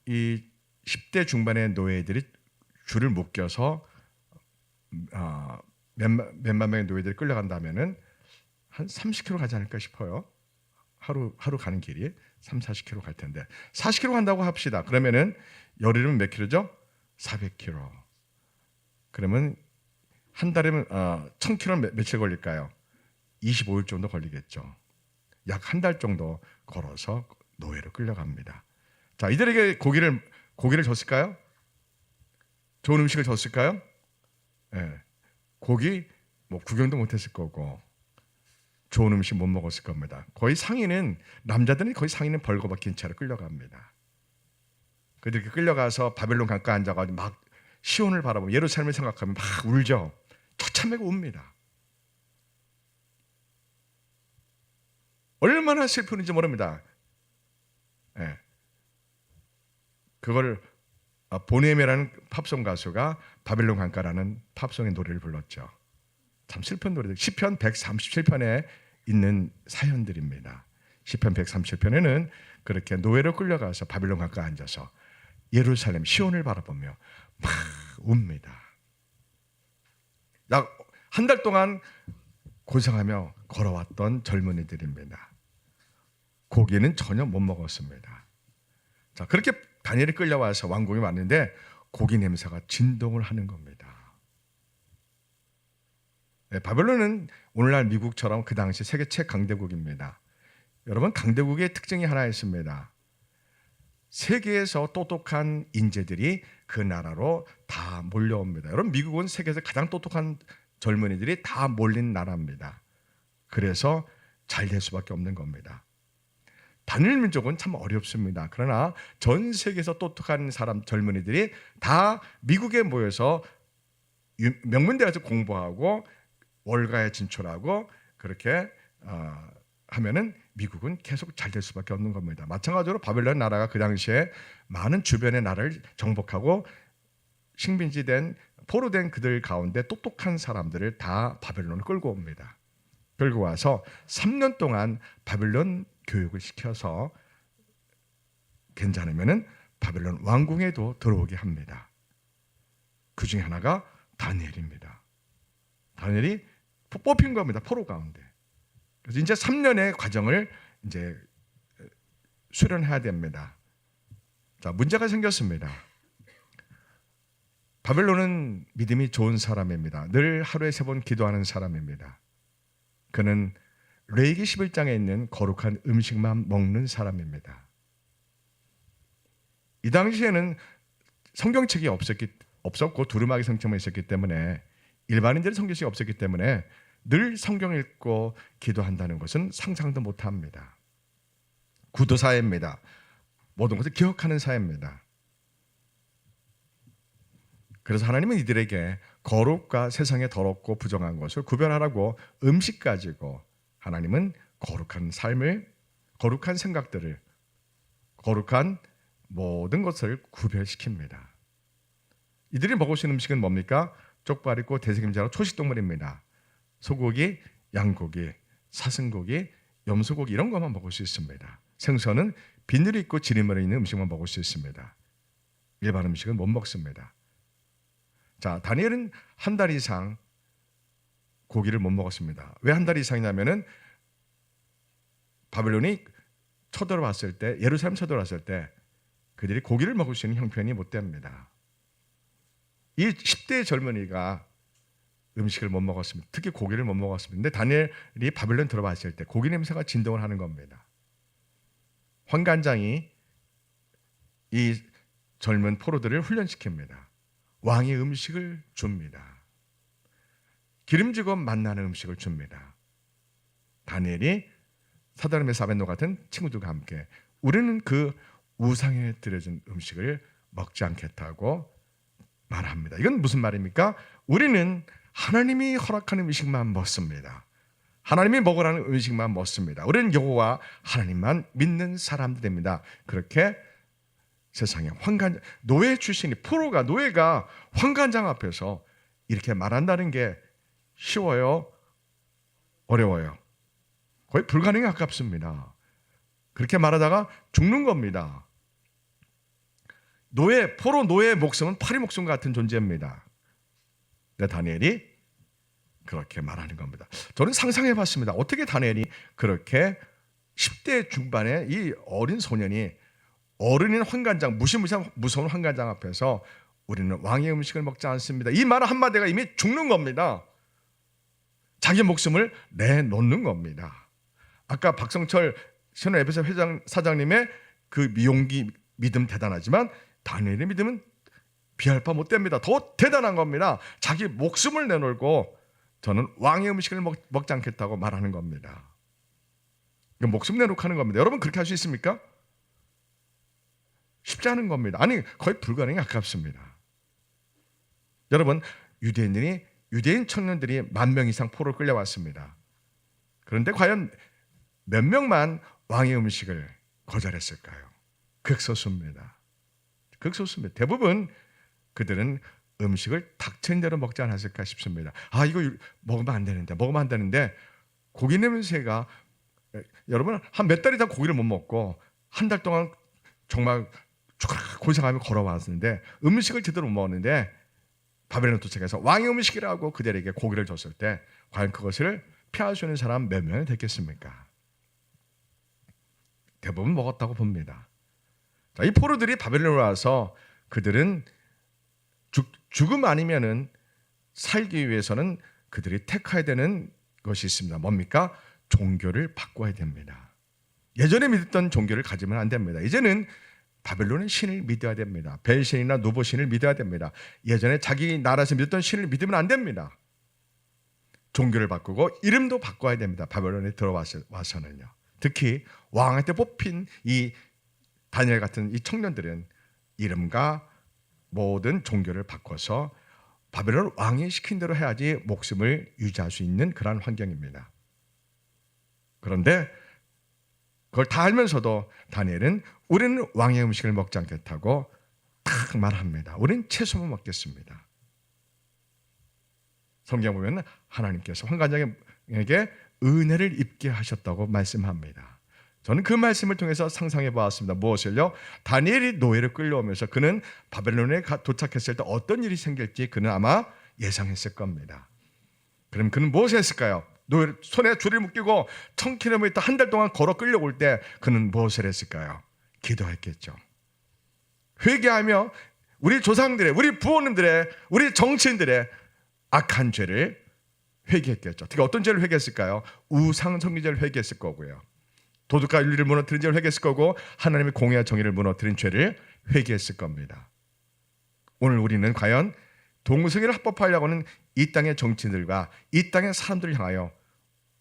이 10대 중반의 노예들이 줄을 묶여서 몇만 명의 노예들이 끌려간다면은 한 30km 가지 않을까 싶어요. 하루 가는 길이 40km 갈 텐데 40km 간다고 합시다. 그러면은 열흘이면 몇 킬로죠? 400km. 그러면 한 달이면 1000km 며칠 걸릴까요? 25일 정도 걸리겠죠. 약 한 달 정도 걸어서 노예로 끌려갑니다. 자, 이들에게 고기를 줬을까요? 좋은 음식을 줬을까요? 네. 고기 구경도 못했을 거고 좋은 음식 못 먹었을 겁니다. 남자들은 거의 상의는 벌거벗긴 채로 끌려갑니다. 그들이 끌려가서 바벨론 강가에 앉아가지고 막 시온을 바라보고 예루살렘을 생각하면 막 울죠. 처참하게 웁니다. 얼마나 슬프는지 모릅니다. 네. 그걸 보네메라는 팝송 가수가 바벨론 강가라는 팝송의 노래를 불렀죠. 참 슬픈 노래들. 시편 137편에 있는 사연들입니다. 시편 137편에는 그렇게 노예로 끌려가서 바벨론 강가에 앉아서 예루살렘 시온을 바라보며 막 웁니다. 약 한 달 동안 고생하며 걸어왔던 젊은이들입니다. 고기는 전혀 못 먹었습니다. 자, 그렇게 다니엘이 끌려와서 왕궁에 왔는데 고기 냄새가 진동을 하는 겁니다. 네, 바벨론은 오늘날 미국처럼 그 당시 세계 최강대국입니다. 여러분, 강대국의 특징이 하나 있습니다. 세계에서 똑똑한 인재들이 그 나라로 다 몰려옵니다. 여러분, 미국은 세계에서 가장 똑똑한 젊은이들이 다 몰린 나라입니다. 그래서 잘 될 수밖에 없는 겁니다. 단일 민족은 참 어렵습니다. 그러나 전 세계에서 똑똑한 사람 젊은이들이 다 미국에 모여서 명문대에서 공부하고 월가에 진출하고 그렇게 하면은 미국은 계속 잘 될 수밖에 없는 겁니다. 마찬가지로 바벨론 나라가 그 당시에 많은 주변의 나라를 정복하고 식민지된 포로된 그들 가운데 똑똑한 사람들을 다 바벨론을 끌고 옵니다. 끌고 와서 3년 동안 바벨론 교육을 시켜서 괜찮으면은 바벨론 왕궁에도 들어오게 합니다. 그 중에 하나가 다니엘입니다. 다니엘이 뽑힌 겁니다. 포로 가운데. 그래서 이제 3년의 과정을 이제 수련해야 됩니다. 자, 문제가 생겼습니다. 바벨론은 믿음이 좋은 사람입니다. 늘 하루에 3번 기도하는 사람입니다. 그는 레위기 11장에 있는 거룩한 음식만 먹는 사람입니다. 이 당시에는 성경책이 없었고 두루마기 성경만 있었기 때문에 일반인들의 성경책이 없었기 때문에 늘 성경 읽고 기도한다는 것은 상상도 못합니다. 구도 사회입니다. 모든 것을 기억하는 사회입니다. 그래서 하나님은 이들에게 거룩과 세상에 더럽고 부정한 것을 구별하라고 음식 가지고 하나님은 거룩한 삶을, 거룩한 생각들을, 거룩한 모든 것을 구별시킵니다. 이들이 먹을 수 있는 음식은 뭡니까? 족발 있고 대sek임자로 초식동물입니다. 소고기, 양고기, 사슴고기, 염소고기 이런 것만 먹을 수 있습니다. 생선은 비늘이 있고 지리머리 있는 음식만 먹을 수 있습니다. 일반 음식은 못 먹습니다. 자, 다니엘은 한 달 이상 고기를 못 먹었습니다. 왜 한 달 이상이냐면은 바벨론이 쳐들어왔을 때, 예루살렘 쳐들어왔을 때 그들이 고기를 먹을 수 있는 형편이 못 됩니다. 이 10대의 젊은이가 음식을 못 먹었습니다. 특히 고기를 못 먹었습니다. 근데 다니엘이 바벨론 들어왔을 때 고기 냄새가 진동을 하는 겁니다. 환관장이 이 젊은 포로들을 훈련시킵니다. 왕의 음식을 줍니다. 기름지고 맛나는 음식을 줍니다. 다니엘이 사드락메삭 아벳노고 같은 친구들과 함께 우리는 그 우상에 드려진 음식을 먹지 않겠다고 말합니다. 이건 무슨 말입니까? 우리는 하나님이 허락하는 음식만 먹습니다. 하나님이 먹으라는 음식만 먹습니다. 우리는 여호와 하나님만 믿는 사람들입니다. 그렇게 세상에 노예 출신이 노예가 환관장 앞에서 이렇게 말한다는 게 쉬워요? 어려워요? 거의 불가능에 가깝습니다. 그렇게 말하다가 죽는 겁니다. 포로 노예의 목숨은 파리 목숨 같은 존재입니다. 근데 다니엘이 그렇게 말하는 겁니다. 저는 상상해 봤습니다. 어떻게 다니엘이 그렇게 10대 중반의 이 어린 소년이 어른인 환관장, 무서운 환관장 앞에서 우리는 왕의 음식을 먹지 않습니다. 이 말 한마디가 이미 죽는 겁니다. 자기 목숨을 내놓는 겁니다. 아까 박성철 신원 에베소 사장님의 그 용기, 믿음 대단하지만 다니엘의 믿음은 비할 바 못 됩니다. 더 대단한 겁니다. 자기 목숨을 내놓고 저는 왕의 음식을 먹지 않겠다고 말하는 겁니다. 목숨 내놓고 하는 겁니다. 여러분 그렇게 할 수 있습니까? 쉽지 않은 겁니다. 아니 거의 불가능에 가깝습니다. 여러분 유대인 청년들이 10,000명 이상 포로로 끌려왔습니다. 그런데 과연 몇 명만 왕의 음식을 거절했을까요? 극소수입니다. 극소수입니다. 대부분 그들은 음식을 닥친 대로 먹지 않았을까 싶습니다. 이거 먹으면 안 되는데 고기 냄새가 여러분 한 몇 달이 다 고기를 못 먹고 한 달 동안 정말 고생하며 걸어왔는데 음식을 제대로 못 먹었는데 바벨론 도착해서 왕의 음식이라고 그들에게 고기를 줬을 때 과연 그것을 피할 수 있는 사람 몇 명이 됐겠습니까? 대부분 먹었다고 봅니다. 자, 이 포로들이 바벨론에 와서 그들은 죽음 아니면은 살기 위해서는 그들이 택해야 되는 것이 있습니다. 뭡니까? 종교를 바꿔야 됩니다. 예전에 믿었던 종교를 가지면 안 됩니다. 이제는 바벨론의 신을 믿어야 됩니다. 벨신이나 노보신을 믿어야 됩니다. 예전에 자기 나라에서 믿었던 신을 믿으면 안 됩니다. 종교를 바꾸고 이름도 바꿔야 됩니다. 바벨론에 들어와서는요. 특히 왕한테 뽑힌 이 다니엘 같은 이 청년들은 이름과 모든 종교를 바꿔서 바벨론 왕이 시킨 대로 해야지 목숨을 유지할 수 있는 그러한 환경입니다. 그런데 그걸 다 알면서도 다니엘은 우리는 왕의 음식을 먹지 않겠다고 딱 말합니다. 우리는 채소만 먹겠습니다. 성경 보면 하나님께서 환관장에게 은혜를 입게 하셨다고 말씀합니다. 저는 그 말씀을 통해서 상상해 보았습니다. 무엇을요? 다니엘이 노예를 끌려오면서 그는 바벨론에 도착했을 때 어떤 일이 생길지 그는 아마 예상했을 겁니다. 그럼 그는 무엇을 했을까요? 손에 줄을 묶이고 1000km 한 달 동안 걸어 끌려올 때 그는 무엇을 했을까요? 기도했겠죠. 회개하며 우리 조상들의, 우리 부모님들의, 우리 정치인들의 악한 죄를 회개했겠죠. 특히 어떤 죄를 회개했을까요? 우상 숭배죄를 회개했을 거고요. 도덕과 윤리를 무너뜨린 죄를 회개했을 거고 하나님의 공의와 정의를 무너뜨린 죄를 회개했을 겁니다. 오늘 우리는 과연 동성애를 합법화하려고 하는 이 땅의 정치인들과 이 땅의 사람들을 향하여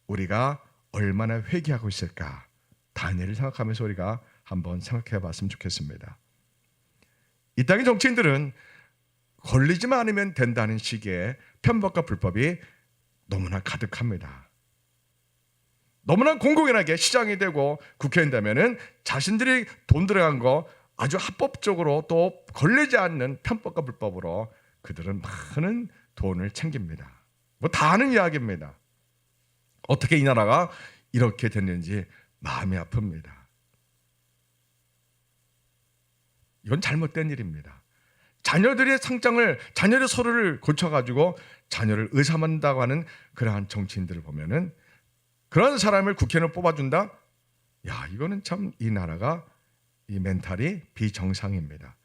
우리가 얼마나 회개하고 있을까? 다니엘을 생각하면서 우리가 한번 생각해 봤으면 좋겠습니다. 이 땅의 정치인들은 걸리지만 않으면 된다는 식의 편법과 불법이 너무나 가득합니다. 너무나 공공연하게 시장이 되고 국회의원 되면은 자신들이 돈 들어간 거 아주 합법적으로 또 걸리지 않는 편법과 불법으로 그들은 많은 돈을 챙깁니다. 뭐 다 아는 이야기입니다. 어떻게 이 나라가 이렇게 됐는지 마음이 아픕니다. 이건 잘못된 일입니다. 자녀들의 상장을, 자녀의 서류를 고쳐가지고 자녀를 의사만다고 하는 그러한 정치인들을 보면은 그런 사람을 국회의원을 뽑아준다? 야, 이거는 참 이 나라가 이 멘탈이 비정상입니다.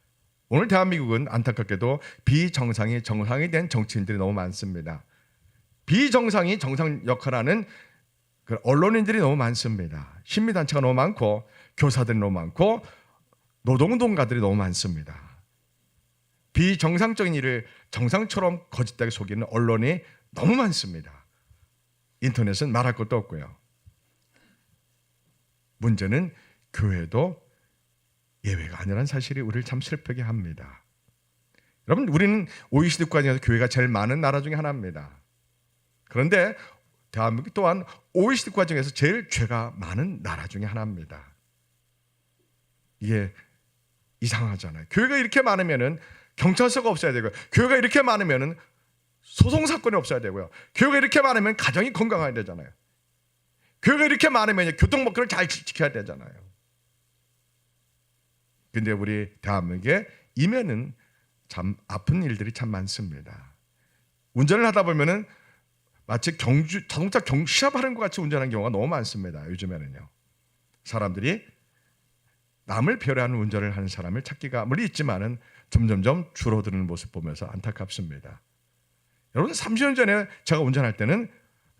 오늘 대한민국은 안타깝게도 비정상이 정상이 된 정치인들이 너무 많습니다. 비정상이 정상 역할하는 그 언론인들이 너무 많습니다. 신민단체가 너무 많고 교사들이 너무 많고 노동운동가들이 너무 많습니다. 비정상적인 일을 정상처럼 거짓되게 속이는 언론이 너무 많습니다. 인터넷은 말할 것도 없고요. 문제는 교회도 예외가 아니라는 사실이 우리를 참 슬프게 합니다. 여러분, 우리는 OECD 국가 중에서 교회가 제일 많은 나라 중에 하나입니다. 그런데 대한민국 또한 OECD 국가 중에서 제일 죄가 많은 나라 중에 하나입니다. 이게 이상하잖아요. 교회가 이렇게 많으면은 경찰서가 없어야 되고요. 교회가 이렇게 많으면은 소송 사건이 없어야 되고요. 교회가 이렇게 많으면 가정이 건강해야 되잖아요. 교회가 이렇게 많으면 교통법규를 잘 지켜야 되잖아요. 근데 우리 대한민국에 이면은 참 아픈 일들이 참 많습니다. 운전을 하다 보면은 마치 자동차 시합하는 것 같이 운전하는 경우가 너무 많습니다. 요즘에는요. 사람들이 남을 배려하는 운전을 하는 사람을 찾기가 물론 있지만은 점점점 줄어드는 모습 보면서 안타깝습니다. 여러분, 30년 전에 제가 운전할 때는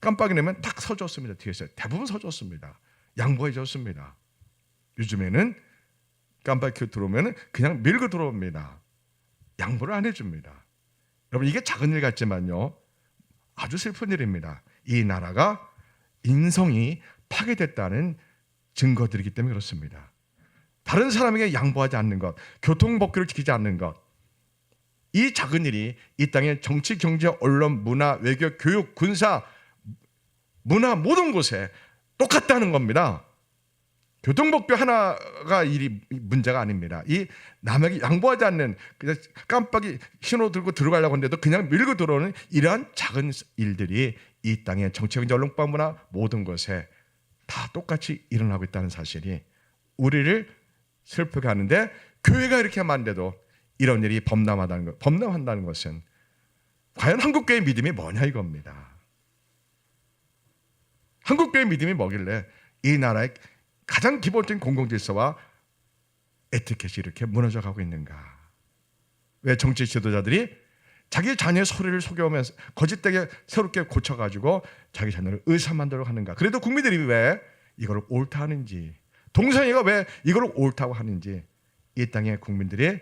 깜빡이 내면 딱 서줬습니다. 뒤에서 대부분 서줬습니다. 양보해 줬습니다. 요즘에는 깜빡이 들어오면 그냥 밀고 들어옵니다. 양보를 안 해줍니다. 여러분, 이게 작은 일 같지만요, 아주 슬픈 일입니다. 이 나라가 인성이 파괴됐다는 증거들이기 때문에 그렇습니다. 다른 사람에게 양보하지 않는 것, 교통법규를 지키지 않는 것, 이 작은 일이 이 땅의 정치, 경제, 언론, 문화, 외교, 교육, 군사, 문화 모든 곳에 똑같다는 겁니다. 교통법규 하나가 일이 문제가 아닙니다. 이 남에게 양보하지 않는, 그냥 깜빡이 신호 들고 들어가려고 하는데도 그냥 밀고 들어오는 이러한 작은 일들이 이 땅의 정치, 경제, 언론, 문화 모든 것에 다 똑같이 일어나고 있다는 사실이 우리를 슬프게 하는데, 교회가 이렇게 많은데도 이런 일이 범람한다는 것은 과연 한국교회의 믿음이 뭐냐 이겁니다. 한국교회의 믿음이 뭐길래 이 나라의 가장 기본적인 공공질서와 에티켓이 이렇게 무너져 가고 있는가? 왜 정치 지도자들이 자기 자녀의 소리를 속여오면서 거짓되게 새롭게 고쳐가지고 자기 자녀를 의사 만들어 하는가? 그래도 국민들이 왜 이걸 옳다 하는지, 동성애가 왜 이걸 옳다고 하는지, 이 땅의 국민들이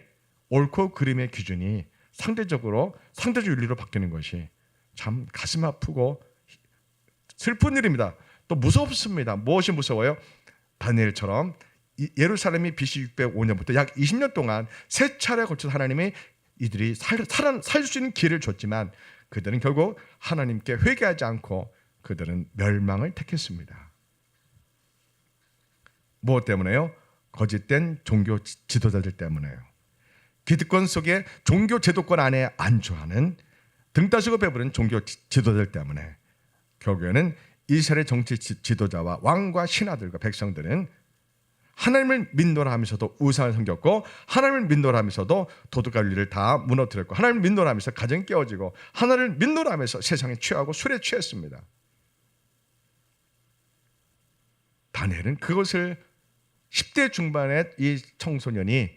옳고 그름의 기준이 상대적 윤리로 바뀌는 것이 참 가슴 아프고 슬픈 일입니다. 또 무섭습니다. 무엇이 무서워요? 다니엘처럼 예루살렘이 BC 605년부터 약 20년 동안 세 차례에 걸쳐서 하나님이 이들이 살 수 있는 기회를 줬지만 그들은 결국 하나님께 회개하지 않고 그들은 멸망을 택했습니다. 무엇 때문에요? 거짓된 종교 지도자들 때문에요. 기득권 속에 종교 제도권 안에 안주하는 등 따시고 배부른 종교 지도자들 때문에 결국에는 이스라엘 정치 지도자와 왕과 신하들과 백성들은 하나님을 믿노라 하면서도 우상을 섬겼고, 하나님을 믿노라 하면서도 도덕과 윤리를 다 무너뜨렸고, 하나님을 믿노라 하면서 가정이 깨어지고, 하나님을 믿노라 하면서 세상에 취하고 술에 취했습니다. 다니엘은 그것을 10대 중반의 이 청소년이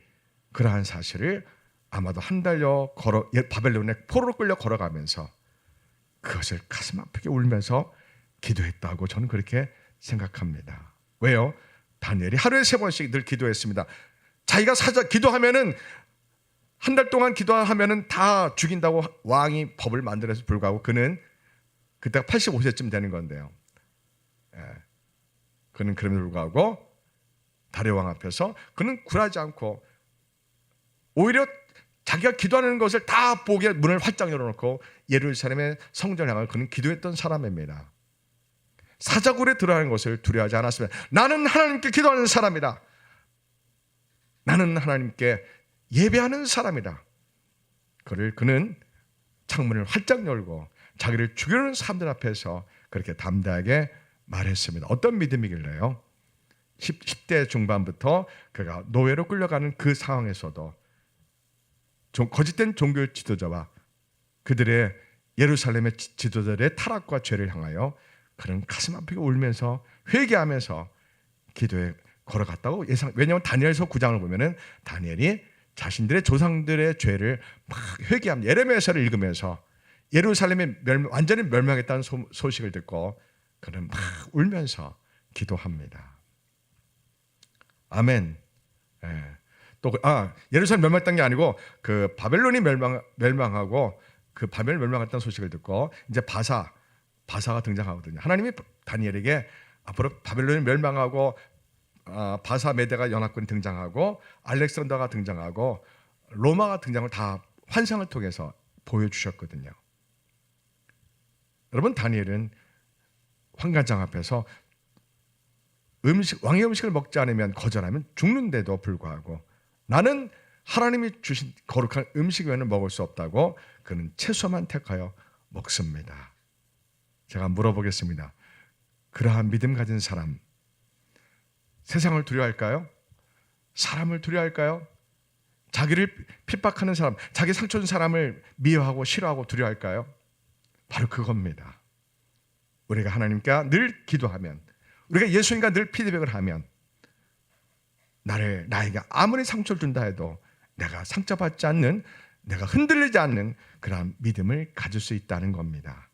그러한 사실을 아마도 한 달여 바벨론의 포로로 끌려 걸어가면서 그것을 가슴 아프게 울면서 기도했다고 저는 그렇게 생각합니다. 왜요? 다니엘이 하루에 3번씩 늘 기도했습니다. 자기가 기도하면은 한 달 동안 기도하면은 다 죽인다고 왕이 법을 만들어서 불구하고 그는 그때가 85세쯤 되는 건데요. 그는 그럼에도 불구하고 다리오 왕 앞에서 그는 굴하지 않고 오히려 자기가 기도하는 것을 다 보게 문을 활짝 열어놓고 예루살렘의 성전을 향하여 그는 기도했던 사람입니다. 사자굴에 들어가는 것을 두려워하지 않았습니다. 나는 하나님께 기도하는 사람이다. 나는 하나님께 예배하는 사람이다. 그는 창문을 활짝 열고 자기를 죽이는 사람들 앞에서 그렇게 담대하게 말했습니다. 어떤 믿음이길래요? 10대 중반부터 그가 노예로 끌려가는 그 상황에서도 거짓된 종교 지도자와 그들의 예루살렘의 지도자들의 타락과 죄를 향하여 그는 가슴 아프게 울면서 회개하면서 기도에 걸어갔다고 왜냐하면 다니엘서 9장을 보면은 다니엘이 자신들의 조상들의 죄를 막 회개합니다. 예레미야서를 읽으면서 예루살렘이 완전히 멸망했다는 소식을 듣고 그는 막 울면서 기도합니다. 아멘. 또 예루살렘 멸망했던 게 아니고 그 바벨론이 멸망하고 그 바벨 멸망했다는 소식을 듣고 이제 바사가 등장하거든요. 하나님이 다니엘에게 앞으로 바벨론이 멸망하고 바사 메대가 연합군이 등장하고 알렉산더가 등장하고 로마가 등장을 다 환상을 통해서 보여주셨거든요. 여러분, 다니엘은 환관장 앞에서 왕의 음식을 먹지 않으면 거절하면 죽는데도 불구하고 나는 하나님이 주신 거룩한 음식 외에는 먹을 수 없다고 그는 채소만 택하여 먹습니다. 제가 물어보겠습니다. 그러한 믿음 가진 사람, 세상을 두려워할까요? 사람을 두려워할까요? 자기를 핍박하는 사람, 자기 상처 준 사람을 미워하고 싫어하고 두려워할까요? 바로 그겁니다. 우리가 하나님께 늘 기도하면, 우리가 예수님과 늘 피드백을 하면 나에게 아무리 상처를 준다 해도 내가 상처받지 않는, 내가 흔들리지 않는 그러한 믿음을 가질 수 있다는 겁니다.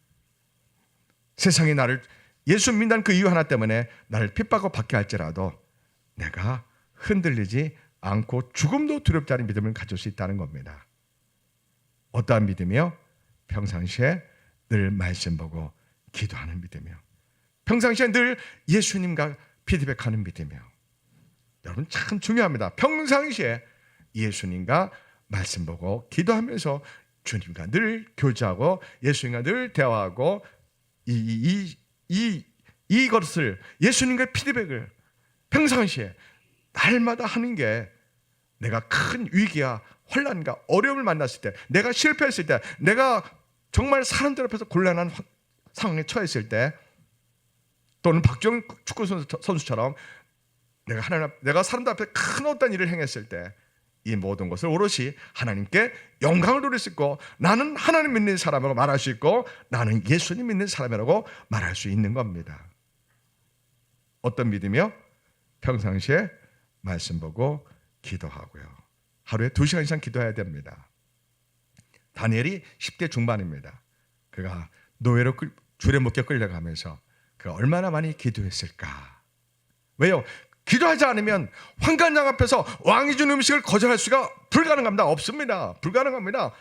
세상이 나를 예수 믿는 그 이유 하나 때문에 나를 핍박하고 받게 할지라도 내가 흔들리지 않고 죽음도 두렵지 않은 믿음을 가질 수 있다는 겁니다. 어떠한 믿음이요? 평상시에 늘 말씀 보고 기도하는 믿음이요. 평상시에 늘 예수님과 피드백하는 믿음이요. 여러분 참 중요합니다. 평상시에 예수님과 말씀 보고 기도하면서 주님과 늘 교제하고 예수님과 늘 대화하고 이것을 예수님과 피드백을 평상시에 날마다 하는 게 내가 큰 위기와 혼란과 어려움을 만났을 때, 내가 실패했을 때, 내가 정말 사람들 앞에서 곤란한 상황에 처했을 때, 또는 박주영 축구 선수처럼 내가 사람들 앞에 큰 어떤 일을 행했을 때 이 모든 것을 오롯이 하나님께 영광을 돌릴 수 있고, 나는 하나님 믿는 사람이라고 말할 수 있고, 나는 예수님 믿는 사람이라고 말할 수 있는 겁니다. 어떤 믿음이요? 평상시에 말씀 보고 기도하고요. 하루에 2시간 이상 기도해야 됩니다. 다니엘이 10대 중반입니다. 그가 노예로 줄에 묶여 끌려가면서 그가 얼마나 많이 기도했을까? 왜요? 기도하지 않으면 환관장 앞에서 왕이 준 음식을 거절할 수가 불가능합니다. 없습니다. 불가능합니다.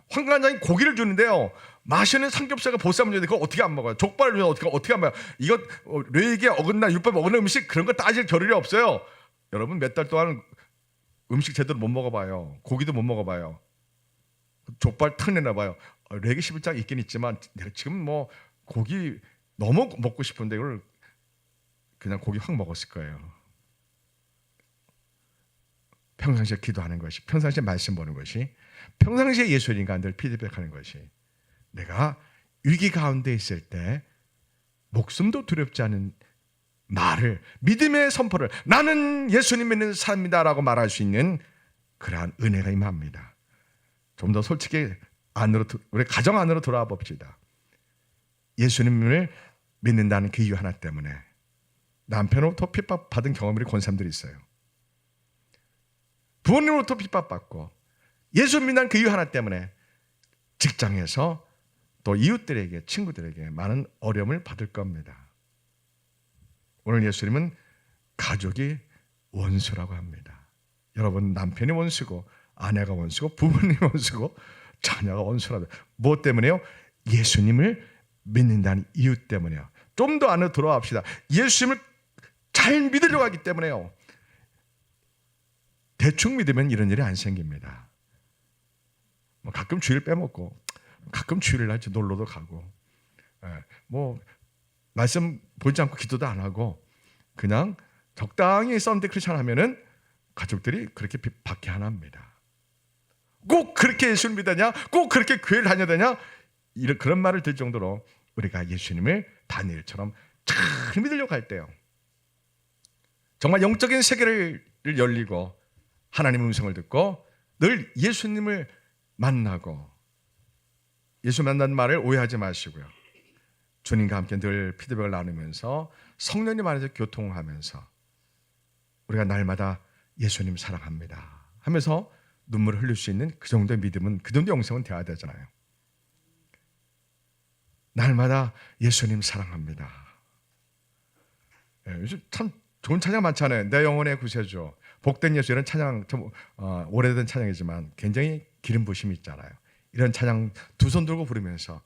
환관장이 고기를 주는데요, 마시는 삼겹살과 보쌈을 주는데 그걸 어떻게 안 먹어요? 족발을 주면 어떻게 안 먹어요? 이거 뇌에게 어긋나 율법 어긋난 음식, 그런 거 따질 겨를이 없어요. 여러분 몇 달 동안 음식 제대로 못 먹어봐요. 고기도 못 먹어봐요. 족발 탁 내놔봐요. 레기 11장 있긴 있지만 내가 지금 뭐 고기 너무 먹고 싶은데 이걸 그냥 고기 확 먹었을 거예요. 평상시에 기도하는 것이, 평상시에 말씀 보는 것이, 평상시에 예수님과 늘 피드백하는 것이, 내가 위기 가운데 있을 때 목숨도 두렵지 않은 말을, 믿음의 선포를, 나는 예수님 믿는 사람이다라고 말할 수 있는 그러한 은혜가 임합니다. 좀 더 솔직히 우리 가정 안으로 돌아와 봅시다. 예수님을 믿는다는 그 이유 하나 때문에 남편으로부터 핍박받은 경험이 권사님들이 있어요. 부모님으로부터 핍박받고, 예수 믿는 그 이유 하나 때문에 직장에서 또 이웃들에게, 친구들에게 많은 어려움을 받을 겁니다. 오늘 예수님은 가족이 원수라고 합니다. 여러분, 남편이 원수고, 아내가 원수고, 부모님이 원수고, 자녀가 원수라고. 무엇 때문에요? 예수님을 믿는다는 이유 때문에요. 좀 더 안으로 돌아갑시다. 예수님을 잘 믿으려고 하기 때문에요. 대충 믿으면 이런 일이 안 생깁니다. 뭐 가끔 주일 빼먹고, 가끔 주일날 놀러도 가고, 뭐 말씀 보지 않고 기도도 안 하고, 그냥 적당히 썬데이 크리스천 하면은 가족들이 그렇게 받게 하나 합니다. 꼭 그렇게 예수를 믿으냐? 꼭 그렇게 교회를 다녀야 되냐? 그런 말을 들 정도로 우리가 예수님을 다니엘처럼 잘 믿으려고 할 때요, 정말 영적인 세계를 열리고 하나님의 음성을 듣고 늘 예수님을 만나고, 예수 만난 말을 오해하지 마시고요, 주님과 함께 늘 피드백을 나누면서 성령님 안에서 교통하면서 우리가 날마다 예수님 사랑합니다 하면서 눈물을 흘릴 수 있는 그 정도의 믿음은, 그 정도의 영성은 돼야 되잖아요. 날마다 예수님 사랑합니다. 요즘 참 좋은 찬양 많잖아요. 내 영혼의 구세주, 복된 예수, 이런 찬양, 좀 오래된 찬양이지만 굉장히 기름 부심이 있잖아요. 이런 찬양 두 손 들고 부르면서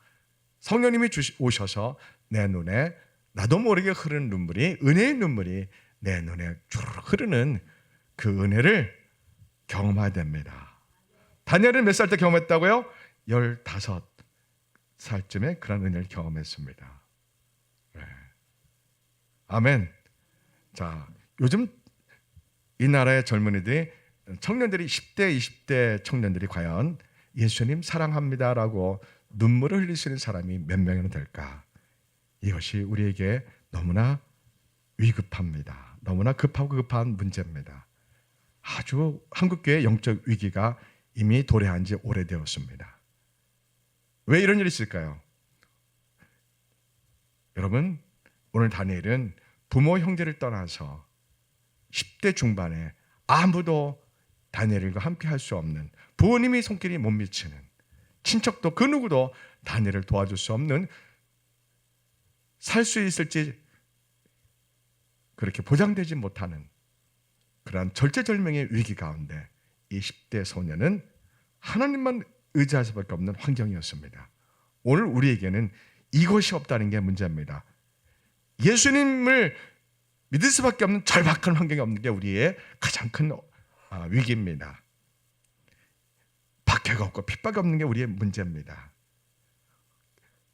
성령님이 오셔서 내 눈에 나도 모르게 흐르는 눈물이, 은혜의 눈물이 내 눈에 주르륵 흐르는 그 은혜를 경험해야 됩니다. 다니엘은 몇 살 때 경험했다고요? 15살쯤에 그런 은혜를 경험했습니다. 네. 아멘. 자, 요즘 이 나라의 젊은이들이, 청년들이, 10대, 20대 청년들이 과연 예수님 사랑합니다라고 눈물을 흘릴 수 있는 사람이 몇 명이나 될까? 이것이 우리에게 너무나 위급합니다. 너무나 급하고 급한 문제입니다. 아주 한국교회의 영적 위기가 이미 도래한 지 오래되었습니다. 왜 이런 일이 있을까요? 여러분, 오늘 다니엘은 부모 형제를 떠나서 10대 중반에 아무도 다니엘과 함께 할 수 없는, 부모님이 손길이 못 미치는, 친척도 그 누구도 다니엘을 도와줄 수 없는, 살 수 있을지 그렇게 보장되지 못하는 그러한 절체절명의 위기 가운데 이 10대 소년은 하나님만 의지할 수밖에 없는 환경이었습니다. 오늘 우리에게는 이것이 없다는 게 문제입니다. 예수님을 믿을 수밖에 없는 절박한 환경이 없는 게 우리의 가장 큰 위기입니다. 박해가 없고 핍박이 없는 게 우리의 문제입니다.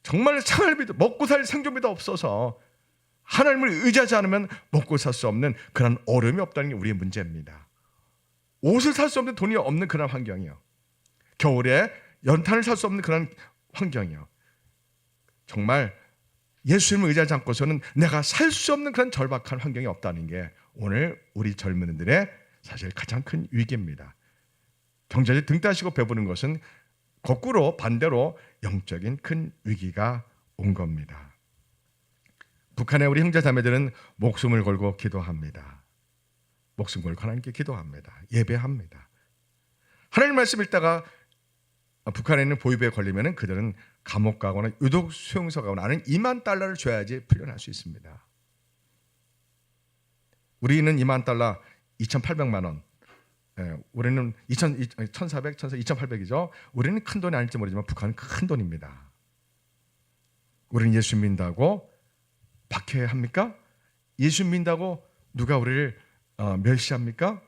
정말 생활비도, 먹고 살 생존비도 없어서 하나님을 의지하지 않으면 먹고 살 수 없는 그런 어려움이 없다는 게 우리의 문제입니다. 옷을 살 수 없는 돈이 없는 그런 환경이요, 겨울에 연탄을 살 수 없는 그런 환경이요, 정말 예수님을 의지하지 않고서는 내가 살 수 없는 그런 절박한 환경이 없다는 게 오늘 우리 젊은이들의 사실 가장 큰 위기입니다. 경제를 등 따시고 배부른 것은 거꾸로 반대로 영적인 큰 위기가 온 겁니다. 북한의 우리 형제 자매들은 목숨을 걸고 기도합니다. 목숨 걸고 하나님께 기도합니다. 예배합니다. 하나님 말씀 읽다가 북한에 있는 보위부에 걸리면 그들은 감옥 가거나 유독 수용소 가거나 아니면 2만 달러를 줘야지 풀려날 수 있습니다. 우리는 2만 달러 2,800만 원. 우리는 1,400, 2,800이죠. 우리는 큰 돈이 아닐지 모르지만 북한은 큰 돈입니다. 우리는 예수 믿는다고 박해야 합니까? 예수 믿는다고 누가 우리를 멸시합니까?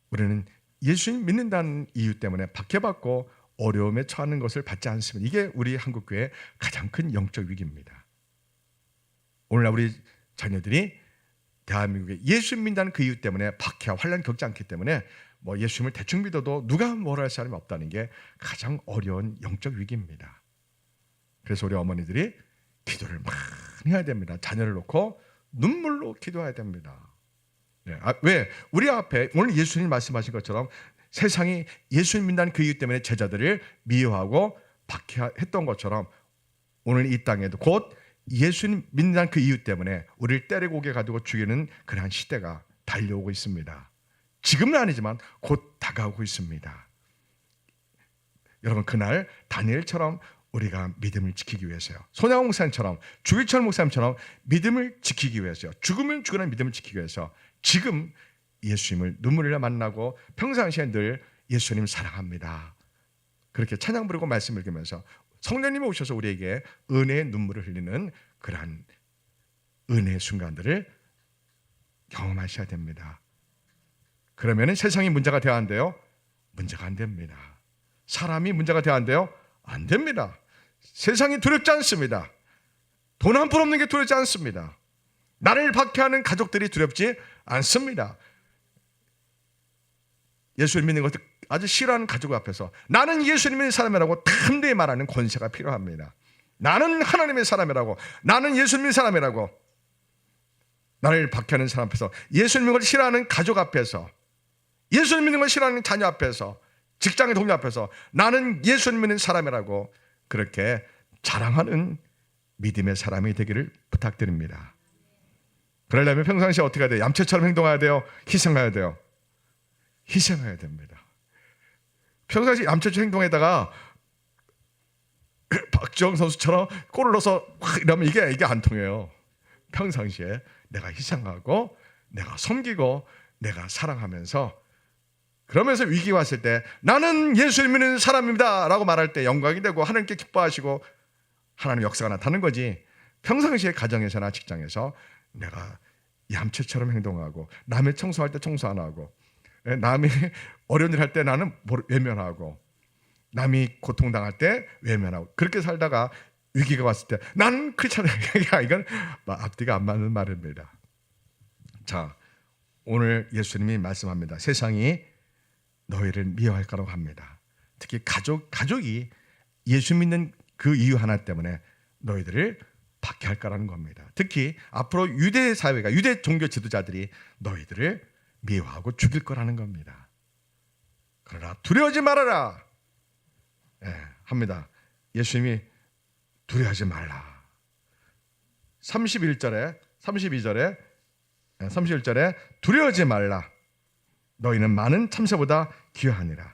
우리는 예수님 믿는다는 이유 때문에 박해받고 어려움에 처하는 것을 받지 않습니다. 이게 우리 한국교회의 가장 큰 영적 위기입니다. 오늘날 우리 자녀들이 대한민국에 예수 믿는다는 그 이유 때문에 박해와 환난 겪지 않기 때문에 뭐 예수님을 대충 믿어도 누가 뭐라 할 사람이 없다는 게 가장 어려운 영적 위기입니다. 그래서 우리 어머니들이 기도를 많이 해야 됩니다. 자녀를 놓고 눈물로 기도해야 됩니다. 왜? 우리 앞에 오늘 예수님 말씀하신 것처럼 세상이 예수님 믿는다는 그 이유 때문에 제자들을 미워하고 박해했던 것처럼 오늘 이 땅에도 곧 예수님 믿는다는 그 이유 때문에 우리를 때리고 오게 가지고 죽이는 그러한 시대가 달려오고 있습니다. 지금은 아니지만 곧 다가오고 있습니다. 여러분, 그날 다니엘처럼 우리가 믿음을 지키기 위해서요, 손양호 목사님처럼, 주기철 목사님처럼 믿음을 지키기 위해서요, 죽으면 죽으라는 믿음을 지키기 위해서 지금 예수님을 눈물을 만나고 평상시에 늘 예수님 사랑합니다, 그렇게 찬양 부르고 말씀 읽으면서 성령님이 오셔서 우리에게 은혜의 눈물을 흘리는 그러한 은혜의 순간들을 경험하셔야 됩니다. 그러면 세상이 문제가 되어야 한대요? 문제가 안 됩니다. 사람이 문제가 되어야 한대요? 안 됩니다. 세상이 두렵지 않습니다. 돈 한 푼 없는 게 두렵지 않습니다. 나를 박해하는 가족들이 두렵지 않습니다. 예수를 믿는 것을 아주 싫어하는 가족 앞에서 나는 예수님 믿는 사람이라고 탐대히 말하는 권세가 필요합니다. 나는 하나님의 사람이라고, 나는 예수 믿는 사람이라고 나를 박해하는 사람 앞에서, 예수 믿는 것을 싫어하는 가족 앞에서, 예수 믿는 것을 싫어하는 자녀 앞에서, 직장의 동료 앞에서 나는 예수 믿는 사람이라고 그렇게 자랑하는 믿음의 사람이 되기를 부탁드립니다. 그러려면 평상시에 어떻게 해야 돼요? 얌체처럼 행동해야 돼요? 희생해야 돼요? 희생해야 됩니다. 평상시 얌체처럼 행동에다가 박지영 선수처럼 골을 넣어서 확 이러면 이게 안 통해요. 평상시에 내가 희생하고 내가 섬기고 내가 사랑하면서, 그러면서 위기 왔을 때 나는 예수 믿는 사람입니다 라고 말할 때 영광이 되고 하나님께 기뻐하시고 하나님 역사가 나타나는 거지, 평상시에 가정에서나 직장에서 내가 얌체처럼 행동하고 남의 청소할 때 청소 안 하고 남이 어려운 일 할 때 나는 외면하고 남이 고통당할 때 외면하고 그렇게 살다가 위기가 왔을 때 나는 크리스찬이야, 이건 앞뒤가 안 맞는 말입니다. 자, 오늘 예수님이 말씀합니다. 세상이 너희를 미워할 거라고 합니다. 특히 가족이 예수 믿는 그 이유 하나 때문에 너희들을 박해할 거라는 겁니다. 특히 앞으로 유대 사회가, 유대 종교 지도자들이 너희들을 미워하고 죽일 거라는 겁니다. 그러나 두려워하지 말아라 합니다. 예수님이 두려워하지 말라. 32절에 두려워하지 말라. 너희는 많은 참새보다 귀하니라.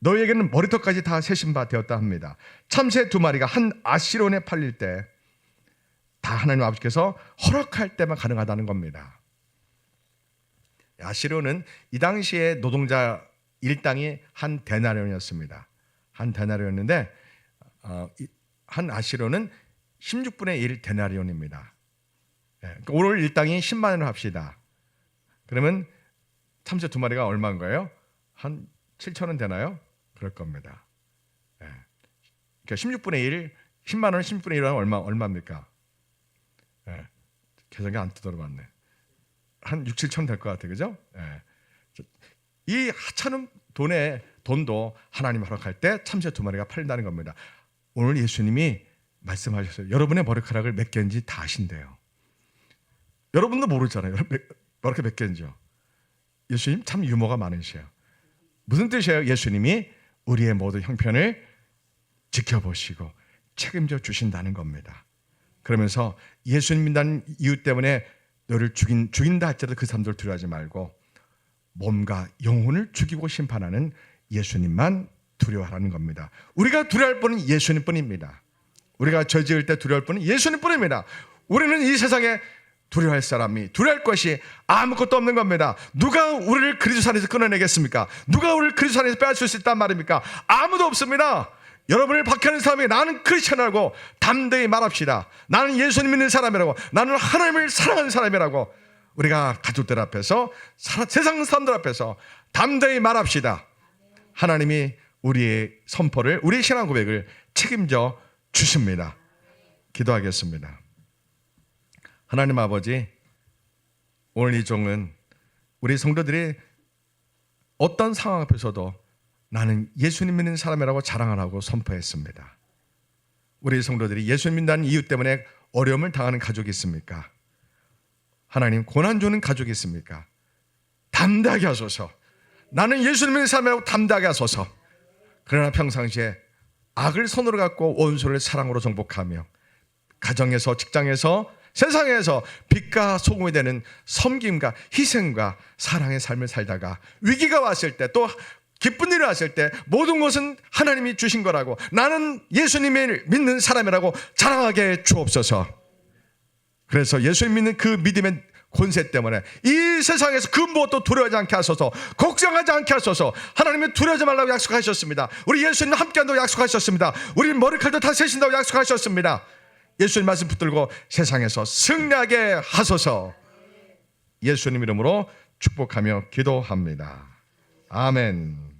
너희에게는 머리털까지 다 세신 바 되었다 합니다. 참새 2마리가 한 아시론에 팔릴 때 다 하나님 아버지께서 허락할 때만 가능하다는 겁니다. 아시론은 이 당시에 노동자 일당이 한 데나리온이었습니다. 한 데나리온인데 한 아시론은 16분의 1 데나리온입니다. 오늘 일당이 10만 원을 합시다. 그러면 참새 2마리가 얼마인 거예요? 한 7천 원 되나요? 그럴 겁니다. 그러니까 16분의 1, 10만 원 16분의 1은 얼마입니까? 계산기 안 뜯어봤네. 한 6, 7천 될 것 같아요. 그죠? 이 하찮은 돈도 하나님 허락할 때 참새 2마리가 팔린다는 겁니다. 오늘 예수님이 말씀하셨어요. 여러분의 머리카락을 몇 개인지 다 아신대요. 여러분도 모르잖아요. 뭐렇게 몇 개인지요. 예수님 참 유머가 많으셔요. 무슨 뜻이에요? 예수님이 우리의 모든 형편을 지켜보시고 책임져 주신다는 겁니다. 그러면서 예수님 믿는 이유 때문에 너를 죽인다 할지라도 그 사람들 두려워하지 말고 몸과 영혼을 죽이고 심판하는 예수님만 두려워하라는 겁니다. 우리가 두려워할 분은 예수님뿐입니다. 우리가 죄 지을 때 두려워할 분은 예수님뿐입니다. 우리는 이 세상에 두려워할 사람이, 두려워할 것이 아무것도 없는 겁니다. 누가 우리를 그리스도 안에서 끊어내겠습니까? 누가 우리를 그리스도 안에서 빼앗을 수 있단 말입니까? 아무도 없습니다. 여러분을 박해하는 사람이 나는 크리스천이라고 담대히 말합시다. 나는 예수님 믿는 사람이라고, 나는 하나님을 사랑하는 사람이라고 우리가 가족들 앞에서, 세상 사람들 앞에서 담대히 말합시다. 하나님이 우리의 선포를, 우리의 신앙 고백을 책임져 주십니다. 기도하겠습니다. 하나님 아버지, 오늘 이 종은 우리 성도들이 어떤 상황 앞에서도 나는 예수님 믿는 사람이라고 자랑을 하고 선포했습니다. 우리 성도들이 예수님 믿는 이유 때문에 어려움을 당하는 가족이 있습니까? 하나님, 고난 주는 가족이 있습니까? 담대하게 하소서. 나는 예수님 믿는 사람이라고 담대하게 하소서. 그러나 평상시에 악을 손으로 갖고 원수를 사랑으로 정복하며 가정에서, 직장에서, 세상에서 빛과 소금이 되는 섬김과 희생과 사랑의 삶을 살다가 위기가 왔을 때, 또 기쁜 일이 왔을 때 모든 것은 하나님이 주신 거라고, 나는 예수님을 믿는 사람이라고 자랑하게 주옵소서. 그래서 예수님 믿는 그 믿음의 권세 때문에 이 세상에서 그 무엇도 두려워하지 않게 하소서, 걱정하지 않게 하소서. 하나님이 두려워하지 말라고 약속하셨습니다. 우리 예수님 함께한다고 약속하셨습니다. 우리 머리칼도 다 세신다고 약속하셨습니다. 예수님 말씀 붙들고 세상에서 승리하게 하소서. 예수님 이름으로 축복하며 기도합니다. 아멘.